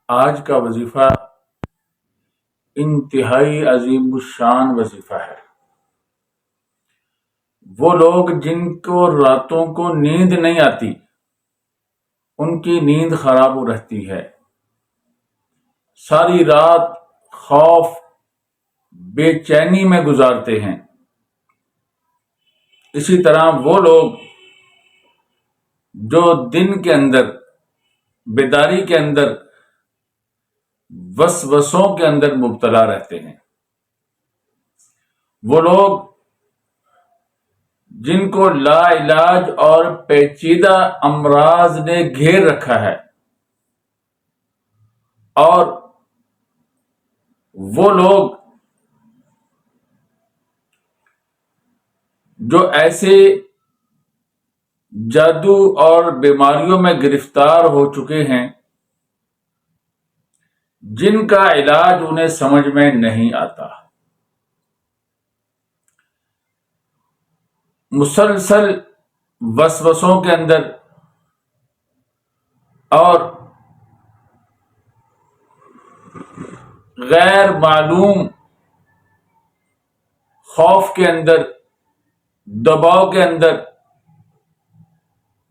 آج کا وظیفہ انتہائی عظیم الشان وظیفہ ہے۔ وہ لوگ جن کو راتوں کو نیند نہیں آتی، ان کی نیند خراب ہو رہتی ہے، ساری رات خوف بے چینی میں گزارتے ہیں۔ اسی طرح وہ لوگ جو دن کے اندر بیداری کے اندر وسوسوں کے اندر مبتلا رہتے ہیں، وہ لوگ جن کو لا علاج اور پیچیدہ امراض نے گھیر رکھا ہے، اور وہ لوگ جو ایسے جادو اور بیماریوں میں گرفتار ہو چکے ہیں جن کا علاج انہیں سمجھ میں نہیں آتا، مسلسل وسوسوں کے اندر اور غیر معلوم خوف کے اندر، دباؤ کے اندر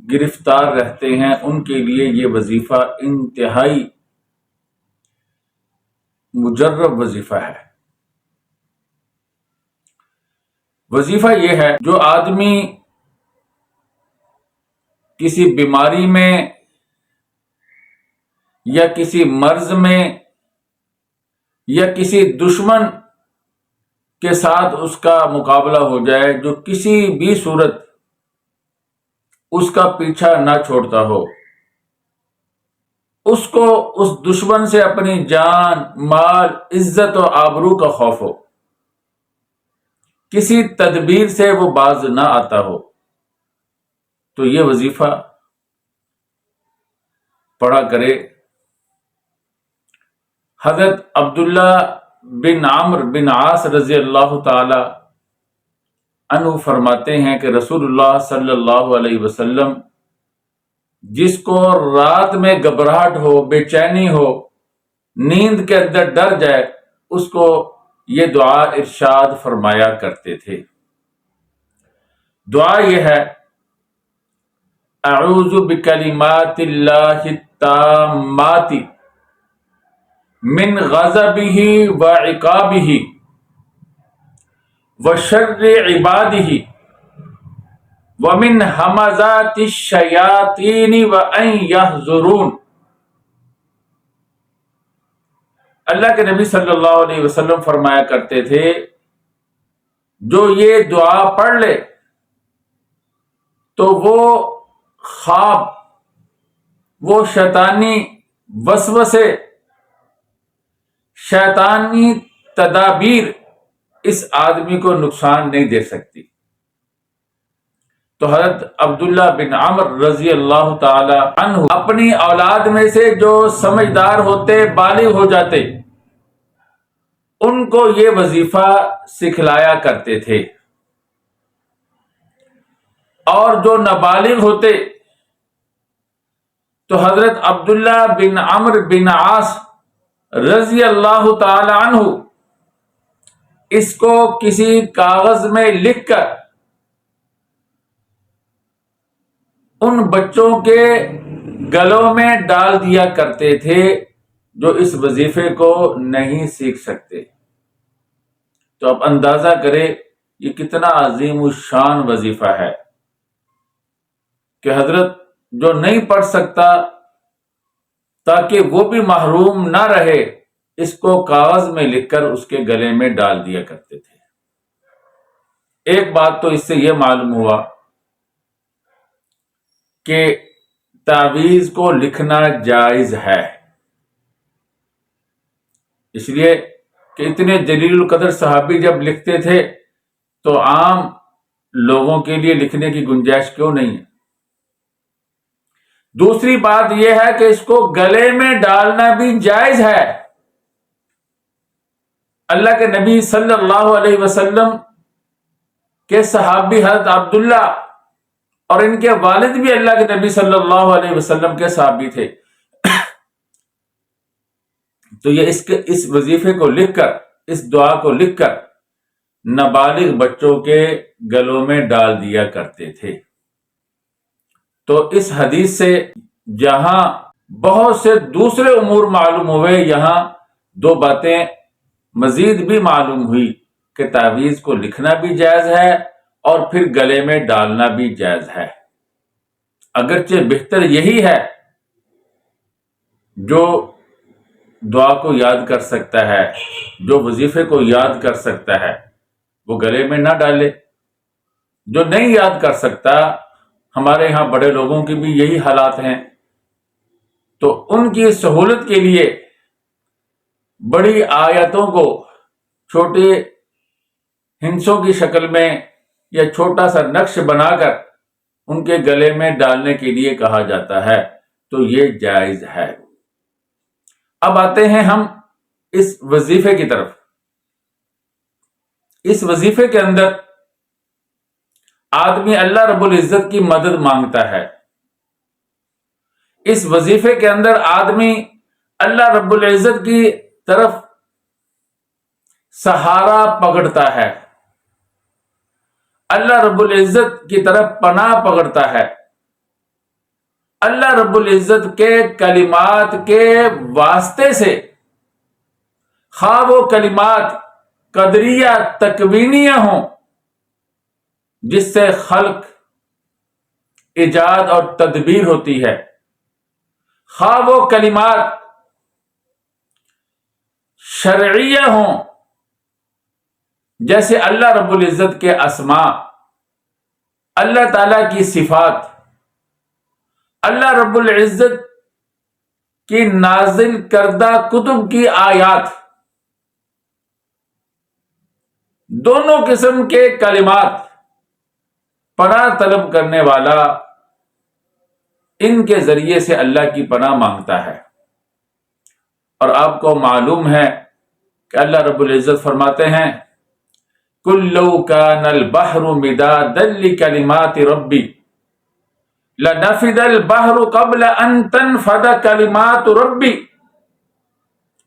گرفتار رہتے ہیں، ان کے لیے یہ وظیفہ انتہائی مجرب وظیفہ ہے۔ وظیفہ یہ ہے، جو آدمی کسی بیماری میں یا کسی مرض میں یا کسی دشمن کے ساتھ اس کا مقابلہ ہو جائے، جو کسی بھی صورت اس کا پیچھا نہ چھوڑتا ہو، اس کو اس دشمن سے اپنی جان، مال، عزت و آبرو کا خوف ہو، کسی تدبیر سے وہ باز نہ آتا ہو، تو یہ وظیفہ پڑھا کرے۔ حضرت عبداللہ بن عمرو بن عاص رضی اللہ تعالی عنہ فرماتے ہیں کہ رسول اللہ صلی اللہ علیہ وسلم جس کو رات میں گھبراہٹ ہو، بے چینی ہو، نیند کے اندر ڈر جائے، اس کو یہ دعا ارشاد فرمایا کرتے تھے۔ دعا یہ ہے، اعوذ بکلمات اللہ التامات من غضبہ وعقابہ وشر عبادہ ومن ہمزات الشیاطین وان یحضرون۔ اللہ کے نبی صلی اللہ علیہ وسلم فرمایا کرتے تھے، جو یہ دعا پڑھ لے تو وہ خواب، وہ شیطانی وسوسے، شیطانی تدابیر اس آدمی کو نقصان نہیں دے سکتی۔ تو حضرت عبداللہ بن عمرو رضی اللہ تعالی عنہ اپنی اولاد میں سے جو سمجھدار ہوتے، بالغ ہو جاتے، ان کو یہ وظیفہ سکھلایا کرتے تھے، اور جو نابالغ ہوتے تو حضرت عبداللہ بن عمرو بن عاص رضی اللہ تعالی عنہ اس کو کسی کاغذ میں لکھ کر ان بچوں کے گلوں میں ڈال دیا کرتے تھے جو اس وظیفے کو نہیں سیکھ سکتے۔ تو اب اندازہ کرے یہ کتنا عظیم الشان وظیفہ ہے کہ حضرت جو نہیں پڑھ سکتا، تاکہ وہ بھی محروم نہ رہے، اس کو کاغذ میں لکھ کر اس کے گلے میں ڈال دیا کرتے تھے۔ ایک بات تو اس سے یہ معلوم ہوا کہ تعویذ کو لکھنا جائز ہے، اس لیے کہ اتنے جلیل القدر صحابی جب لکھتے تھے تو عام لوگوں کے لیے لکھنے کی گنجائش کیوں نہیں ہے؟ دوسری بات یہ ہے کہ اس کو گلے میں ڈالنا بھی جائز ہے۔ اللہ کے نبی صلی اللہ علیہ وسلم کے صحابی حضرت عبداللہ اور ان کے والد بھی اللہ کے نبی صلی اللہ علیہ وسلم کے صحابی تھے۔ تو یہ اس وظیفے کو لکھ کر، اس دعا کو لکھ کر نابالغ بچوں کے گلوں میں ڈال دیا کرتے تھے۔ تو اس حدیث سے جہاں بہت سے دوسرے امور معلوم ہوئے، یہاں دو باتیں مزید بھی معلوم ہوئی کہ تعویذ کو لکھنا بھی جائز ہے اور پھر گلے میں ڈالنا بھی جائز ہے۔ اگرچہ بہتر یہی ہے جو دعا کو یاد کر سکتا ہے، جو وظیفے کو یاد کر سکتا ہے، وہ گلے میں نہ ڈالے۔ جو نہیں یاد کر سکتا، ہمارے ہاں بڑے لوگوں کی بھی یہی حالات ہیں، تو ان کی سہولت کے لیے بڑی آیتوں کو چھوٹے ہنسوں کی شکل میں یا چھوٹا سا نقش بنا کر ان کے گلے میں ڈالنے کے لیے کہا جاتا ہے، تو یہ جائز ہے۔ اب آتے ہیں ہم اس وظیفے کی طرف۔ اس وظیفے کے اندر آدمی اللہ رب العزت کی مدد مانگتا ہے۔ اس وظیفے کے اندر آدمی اللہ رب العزت کی طرف سہارا پکڑتا ہے، اللہ رب العزت کی طرف پناہ پکڑتا ہے، اللہ رب العزت کے کلمات کے واسطے سے، خواہ وہ کلمات قدریہ تکوینیہ ہوں جس سے خلق، ایجاد اور تدبیر ہوتی ہے، خواہ وہ کلمات شرعیہ ہوں جیسے اللہ رب العزت کے اسماء، اللہ تعالی کی صفات، اللہ رب العزت کی نازل کردہ کتب کی آیات، دونوں قسم کے کلمات پناہ طلب کرنے والا ان کے ذریعے سے اللہ کی پناہ مانگتا ہے۔ اور آپ کو معلوم ہے کہ اللہ رب العزت فرماتے ہیں قُل لَوْ كَانَ الْبَحْرُ مِدَادًا لِكَلِمَاتِ رَبِّي لَنَفِدَ الْبَحْرُ قَبْلَ أَن تَنفَدَ كَلِمَاتُ رَبِّي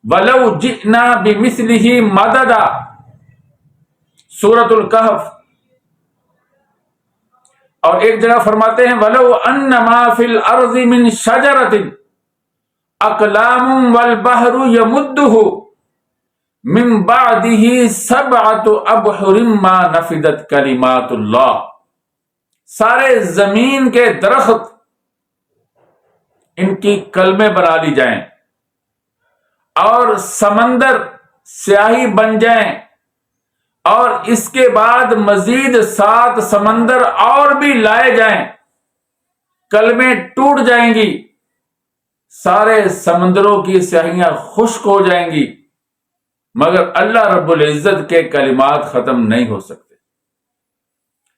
وَلَوْ جِئْنَا بِمِثْلِهِ مَدَدًا، سورۃ الکہف۔ اور ایک جگہ فرماتے ہیں وَلَوْ أَنَّ مَا فِي الْأَرْضِ مِن شَجَرَةٍ أَقْلَامٌ وَالْبَحْرُ يَمُدُّهُ من بعده سبعة أبحر ما نفدت کلمات اللہ، سارے زمین کے درخت ان کی کلمیں بنا لی جائیں اور سمندر سیاہی بن جائیں، اور اس کے بعد مزید 7 سمندر اور بھی لائے جائیں، کلمیں ٹوٹ جائیں گی، سارے سمندروں کی سیاہیاں خشک ہو جائیں گی، مگر اللہ رب العزت کے کلمات ختم نہیں ہو سکتے۔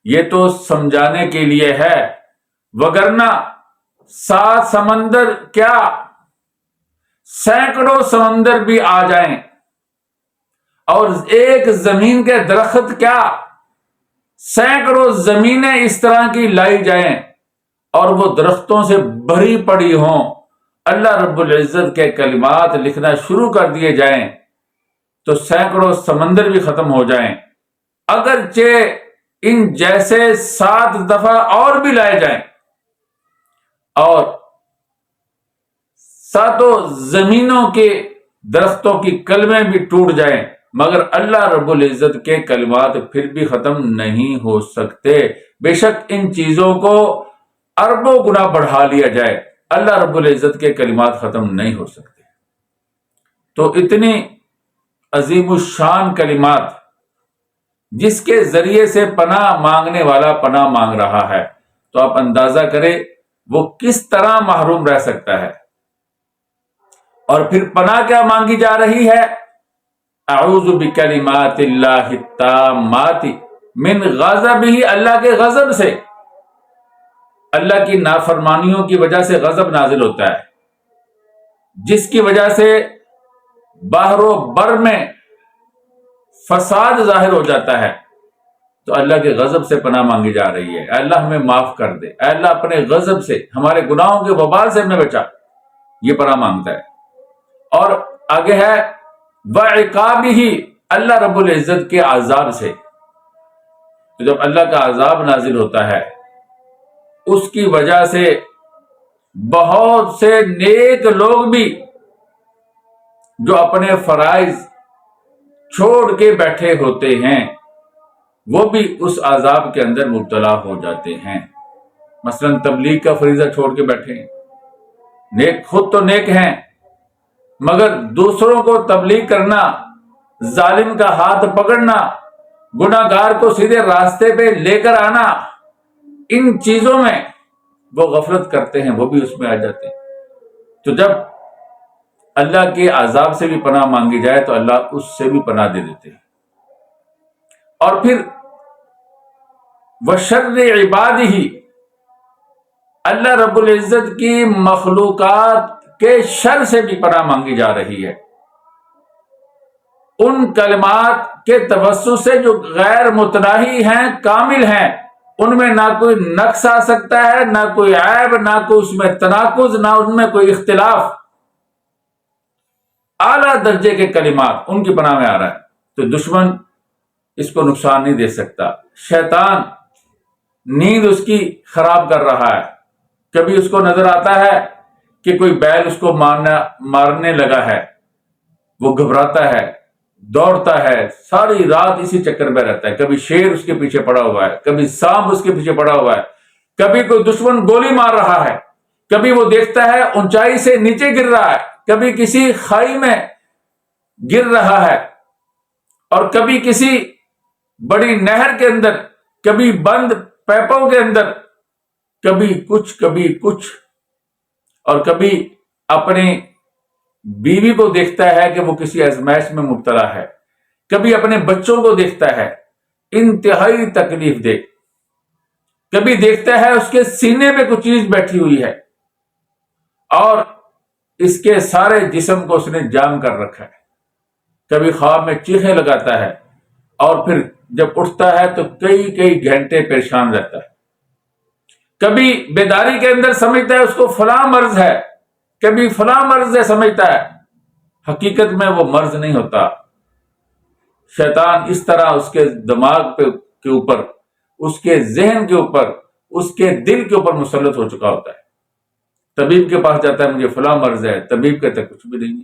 یہ تو سمجھانے کے لیے ہے، وگرنہ 7 سمندر کیا، سینکڑوں سمندر بھی آ جائیں اور ایک زمین کے درخت کیا، سینکڑوں زمینیں اس طرح کی لائی جائیں اور وہ درختوں سے بھری پڑی ہوں، اللہ رب العزت کے کلمات لکھنا شروع کر دیے جائیں تو سینکڑوں سمندر بھی ختم ہو جائیں، اگرچہ ان جیسے 7 دفعہ اور بھی لائے جائیں اور 7 زمینوں کے درختوں کی کلمیں بھی ٹوٹ جائیں، مگر اللہ رب العزت کے کلمات پھر بھی ختم نہیں ہو سکتے۔ بے شک ان چیزوں کو اربوں گنا بڑھا لیا جائے، اللہ رب العزت کے کلمات ختم نہیں ہو سکتے۔ تو اتنی عظیم الشان کلمات جس کے ذریعے سے پناہ مانگنے والا پناہ مانگ رہا ہے، تو آپ اندازہ کریں وہ کس طرح محروم رہ سکتا ہے۔ اور پھر پناہ کیا مانگی جا رہی ہے؟ اعوذ بکلمات اللہ التامات من غضبہ، اللہ کے غضب سے، اللہ کی نافرمانیوں کی وجہ سے غضب نازل ہوتا ہے، جس کی وجہ سے باہر و بر میں فساد ظاہر ہو جاتا ہے، تو اللہ کے غضب سے پناہ مانگی جا رہی ہے۔ اے اللہ ہمیں معاف کر دے، اے اللہ اپنے غضب سے، ہمارے گناہوں کے وبال سے ہمیں بچا، یہ پناہ مانگتا ہے۔ اور آگے ہے وعقابہ، اللہ رب العزت کے عذاب سے. تو جب اللہ کا عذاب نازل ہوتا ہے اس کی وجہ سے بہت سے نیک لوگ بھی جو اپنے فرائض چھوڑ کے بیٹھے ہوتے ہیں وہ بھی اس عذاب کے اندر مبتلا ہو جاتے ہیں. مثلا تبلیغ کا فریضہ چھوڑ کے بیٹھے ہیں، نیک خود تو نیک ہیں مگر دوسروں کو تبلیغ کرنا، ظالم کا ہاتھ پکڑنا، گناہ گار کو سیدھے راستے پہ لے کر آنا، ان چیزوں میں وہ غفلت کرتے ہیں، وہ بھی اس میں آ جاتے ہیں. تو جب اللہ کے عذاب سے بھی پناہ مانگی جائے تو اللہ اس سے بھی پناہ دے دیتے ہیں. اور پھر وشر عبادہ، اللہ رب العزت کی مخلوقات کے شر سے بھی پناہ مانگی جا رہی ہے. ان کلمات کے توسط سے جو غیر متناہی ہیں، کامل ہیں، ان میں نہ کوئی نقص آ سکتا ہے، نہ کوئی عیب، نہ کوئی اس میں تناقض، نہ ان میں کوئی اختلاف. اعلیٰ درجے کے کلمات ان کی پناہ میں آ رہا ہے. تو دشمن اس کو نقصان نہیں دے سکتا. شیطان نیند اس کی خراب کر رہا ہے، کبھی اس کو نظر آتا ہے کہ کوئی بیل اس کو مارنے لگا ہے، وہ گھبراتا ہے، دوڑتا ہے، ساری رات اسی چکر میں رہتا ہے. کبھی شیر اس کے پیچھے پڑا ہوا ہے، کبھی سانپ اس کے پیچھے پڑا ہوا ہے، کبھی کوئی دشمن گولی مار رہا ہے، کبھی وہ دیکھتا ہے اونچائی سے نیچے گر رہا ہے، کبھی کسی کھائی میں گر رہا ہے، اور کبھی کسی بڑی نہر کے اندر، کبھی بند پیپوں کے اندر، کبھی کچھ، اور کبھی اپنی بیوی کو دیکھتا ہے کہ وہ کسی آزمائش میں مبتلا ہے، کبھی اپنے بچوں کو دیکھتا ہے انتہائی تکلیف دہ، کبھی دیکھتا ہے اس کے سینے پہ کچھ چیز بیٹھی ہوئی ہے اور اس کے سارے جسم کو اس نے جام کر رکھا ہے. کبھی خواب میں چیخیں لگاتا ہے اور پھر جب اٹھتا ہے تو کئی گھنٹے پریشان رہتا ہے. کبھی بیداری کے اندر سمجھتا ہے اس کو فلاں مرض ہے، کبھی فلاں مرض ہے سمجھتا ہے، حقیقت میں وہ مرض نہیں ہوتا. شیطان اس طرح اس کے دماغ کے اوپر، اس کے ذہن کے اوپر، اس کے دل کے اوپر مسلط ہو چکا ہوتا ہے. طبیب کے پاس جاتا ہے مجھے فلاں مرض ہے، طبیب کہتا ہے کچھ بھی نہیں.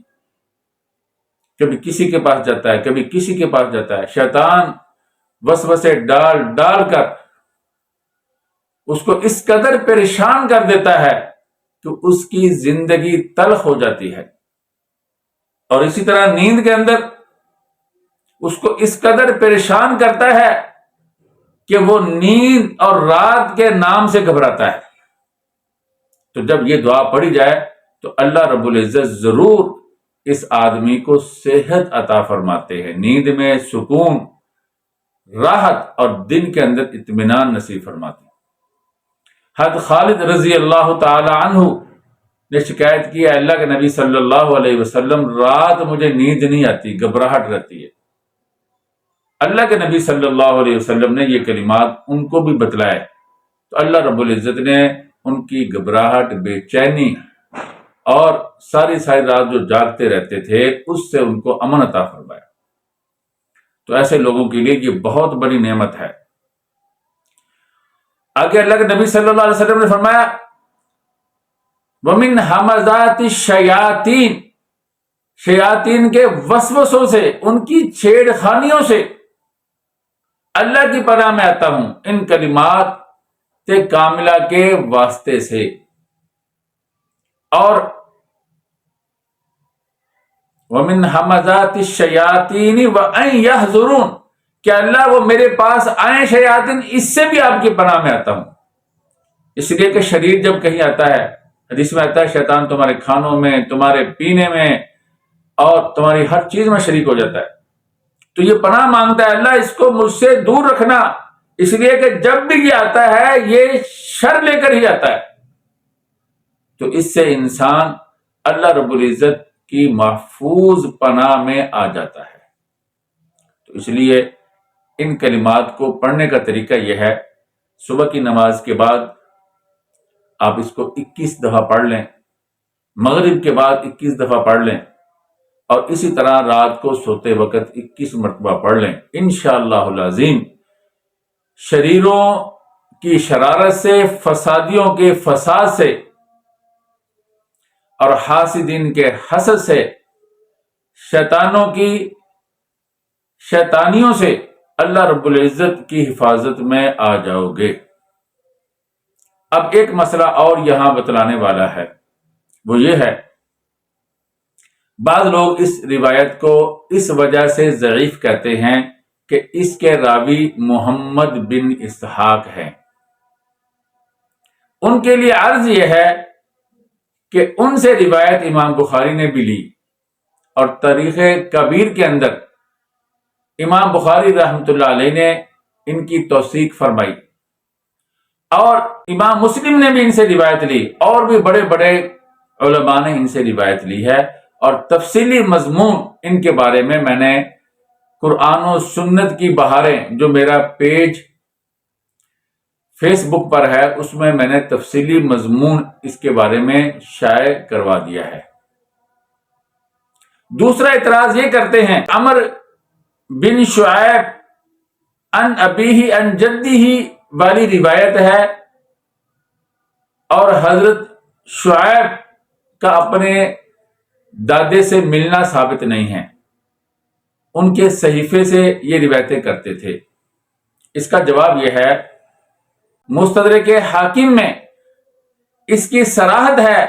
کبھی کسی کے پاس جاتا ہے، کبھی کسی کے پاس جاتا ہے. شیطان وسوسے ڈال کر اس کو اس قدر پریشان کر دیتا ہے کہ اس کی زندگی تلخ ہو جاتی ہے. اور اسی طرح نیند کے اندر اس کو اس قدر پریشان کرتا ہے کہ وہ نیند اور رات کے نام سے گھبراتا ہے. تو جب یہ دعا پڑھی جائے تو اللہ رب العزت ضرور اس آدمی کو صحت عطا فرماتے ہیں، نیند میں سکون، راحت اور دل کے اندر اطمینان نصیب فرماتے ہیں. حضرت خالد رضی اللہ تعالی عنہ نے شکایت کی، اللہ کے نبی صلی اللہ علیہ وسلم رات مجھے نیند نہیں آتی، گھبراہٹ رہتی ہے. اللہ کے نبی صلی اللہ علیہ وسلم نے یہ کلمات ان کو بھی بتلائے تو اللہ رب العزت نے ان کی گھبراہٹ، بے چینی اور ساری رات جو جاگتے رہتے تھے اس سے ان کو امن عطا فرمایا. تو ایسے لوگوں کے لیے یہ بہت بڑی نعمت ہے. آگے اللہ کے نبی صلی اللہ علیہ وسلم نے فرمایا وَمِنْ ہَمَزَاتِ الشَّيَاطِينِ، شیاطین کے وسوسوں سے، ان کی چھیڑ خانیوں سے اللہ کی پناہ میں آتا ہوں ان کلمات کاملہ کے واسطے سے. اور وَمِنْ ہَمَزَاتِ الشَّيَاطِينِ وَأَنْ يَحْضُرُونَ، کہ اللہ وہ میرے پاس آئیں شیاطین، اس سے بھی آپ کی پناہ میں آتا ہوں. اس لیے کہ شریر جب کہیں آتا ہے، حدیث میں آتا ہے شیطان تمہارے کھانوں میں، تمہارے پینے میں اور تمہاری ہر چیز میں شریک ہو جاتا ہے. تو یہ پناہ مانگتا ہے اللہ اس کو مجھ سے دور رکھنا، اس لیے کہ جب بھی یہ آتا ہے یہ شر لے کر ہی آتا ہے. تو اس سے انسان اللہ رب العزت کی محفوظ پناہ میں آ جاتا ہے. تو اس لیے ان کلمات کو پڑھنے کا طریقہ یہ ہے، صبح کی نماز کے بعد آپ اس کو 21 دفعہ پڑھ لیں، مغرب کے بعد 21 دفعہ پڑھ لیں، اور اسی طرح رات کو سوتے وقت 21 مرتبہ پڑھ لیں. انشاءاللہ العظیم شریروں کی شرارت سے، فسادیوں کے فساد سے اور حاسدین کے حسد سے، شیطانوں کی شیطانیوں سے اللہ رب العزت کی حفاظت میں آ جاؤ گے. اب ایک مسئلہ اور یہاں بتلانے والا ہے، وہ یہ ہے بعض لوگ اس روایت کو اس وجہ سے ضعیف کہتے ہیں کہ اس کے راوی محمد بن اسحاق ہیں. ان کے لیے عرض یہ ہے کہ ان سے روایت امام بخاری نے بھی لی، اور تاریخ کبیر کے اندر امام بخاری رحمۃ اللہ علیہ نے ان کی توثیق فرمائی، اور امام مسلم نے بھی ان سے روایت لی، اور بھی بڑے بڑے علماء نے ان سے روایت لی ہے. اور تفصیلی مضمون ان کے بارے میں نے قرآن و سنت کی بہاریں جو میرا پیج فیس بک پر ہے اس میں نے تفصیلی مضمون اس کے بارے میں شائع کروا دیا ہے. دوسرا اعتراض یہ کرتے ہیں عمر بن شعیب ان ابیہ ان جدہ والی روایت ہے، اور حضرت شعیب کا اپنے دادے سے ملنا ثابت نہیں ہے. ان کے صحیفے سے یہ روایتیں کرتے تھے. اس کا جواب یہ ہے مستدرک حاکم میں اس کی صراحت ہے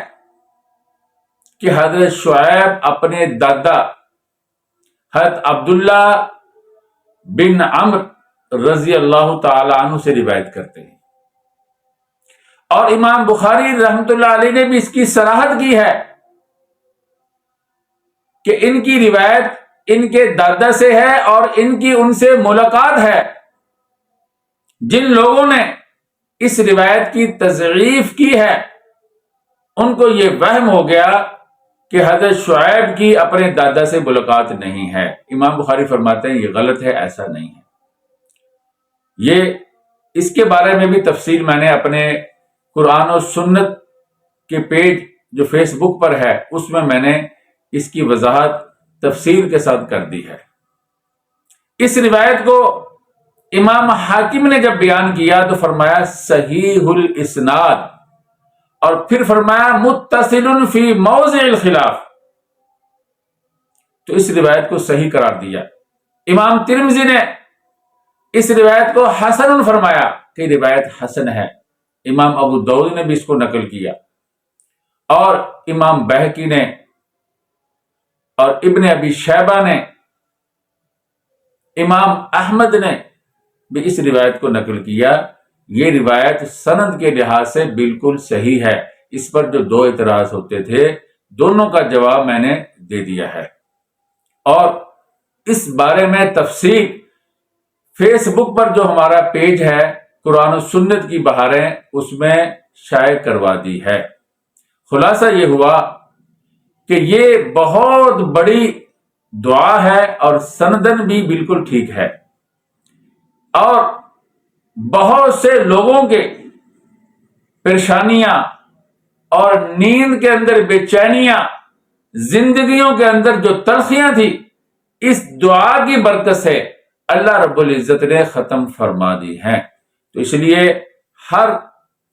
کہ حضرت شعیب اپنے دادا حضرت عبداللہ بن عمرو رضی اللہ تعالی عنہ سے روایت کرتے ہیں، اور امام بخاری رحمۃ اللہ علیہ نے بھی اس کی صراحت کی ہے کہ ان کی روایت ان کے دادا سے ہے، اور ان کی ان سے ملاقات ہے. جن لوگوں نے اس روایت کی تضعیف کی ہے ان کو یہ وہم ہو گیا کہ حضرت شعیب کی اپنے دادا سے ملاقات نہیں ہے. امام بخاری فرماتے ہیں یہ غلط ہے، ایسا نہیں ہے. یہ اس کے بارے میں بھی تفصیل میں نے اپنے قرآن و سنت کے پیج جو فیس بک پر ہے اس میں نے اس کی وضاحت تفصیل کے ساتھ کر دی ہے. اس روایت کو امام حاکم نے جب بیان کیا تو فرمایا صحیح الاسناد، اور پھر فرمایا متصل فی موضع الخلاف، تو اس روایت کو صحیح قرار دیا. امام ترمذی نے اس روایت کو حسن فرمایا کہ روایت حسن ہے. امام ابو داؤد نے بھی اس کو نقل کیا، اور امام بہقی نے اور ابن ابی شیبہ نے، امام احمد نے بھی اس روایت کو نقل کیا. یہ روایت سند کے لحاظ سے بالکل صحیح ہے. اس پر جو دو اعتراض ہوتے تھے دونوں کا جواب میں نے دے دیا ہے، اور اس بارے میں تفصیل فیس بک پر جو ہمارا پیج ہے قرآن و سنت کی بہاریں اس میں شائع کروا دی ہے. خلاصہ یہ ہوا کہ یہ بہت بڑی دعا ہے اور سندن بھی بالکل ٹھیک ہے، اور بہت سے لوگوں کے پریشانیاں اور نیند کے اندر بے چینیاں، زندگیوں کے اندر جو تلخیاں تھی، اس دعا کی برکت سے اللہ رب العزت نے ختم فرما دی ہیں. تو اس لیے ہر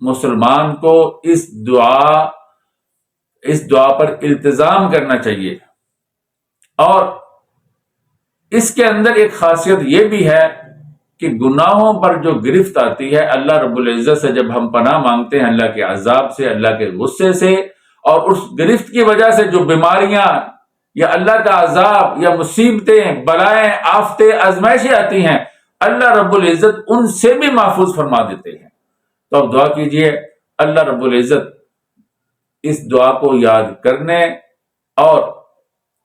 مسلمان کو اس دعا پر التزام کرنا چاہیے. اور اس کے اندر ایک خاصیت یہ بھی ہے کہ گناہوں پر جو گرفت آتی ہے اللہ رب العزت سے جب ہم پناہ مانگتے ہیں اللہ کے عذاب سے، اللہ کے غصے سے، اور اس گرفت کی وجہ سے جو بیماریاں یا اللہ کا عذاب یا مصیبتیں، بلائیں، آفتیں، آزمائشیں آتی ہیں، اللہ رب العزت ان سے بھی محفوظ فرما دیتے ہیں. تو اب دعا کیجئے اللہ رب العزت اس دعا کو یاد کرنے اور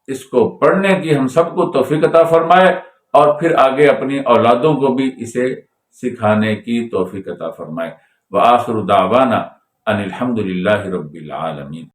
اس کو پڑھنے کی ہم سب کو توفیق عطا فرمائے، اور پھر آگے اپنی اولادوں کو بھی اسے سکھانے کی توفیق عطا فرمائے. وآخر دعوانا ان الحمد للہ رب العالمین.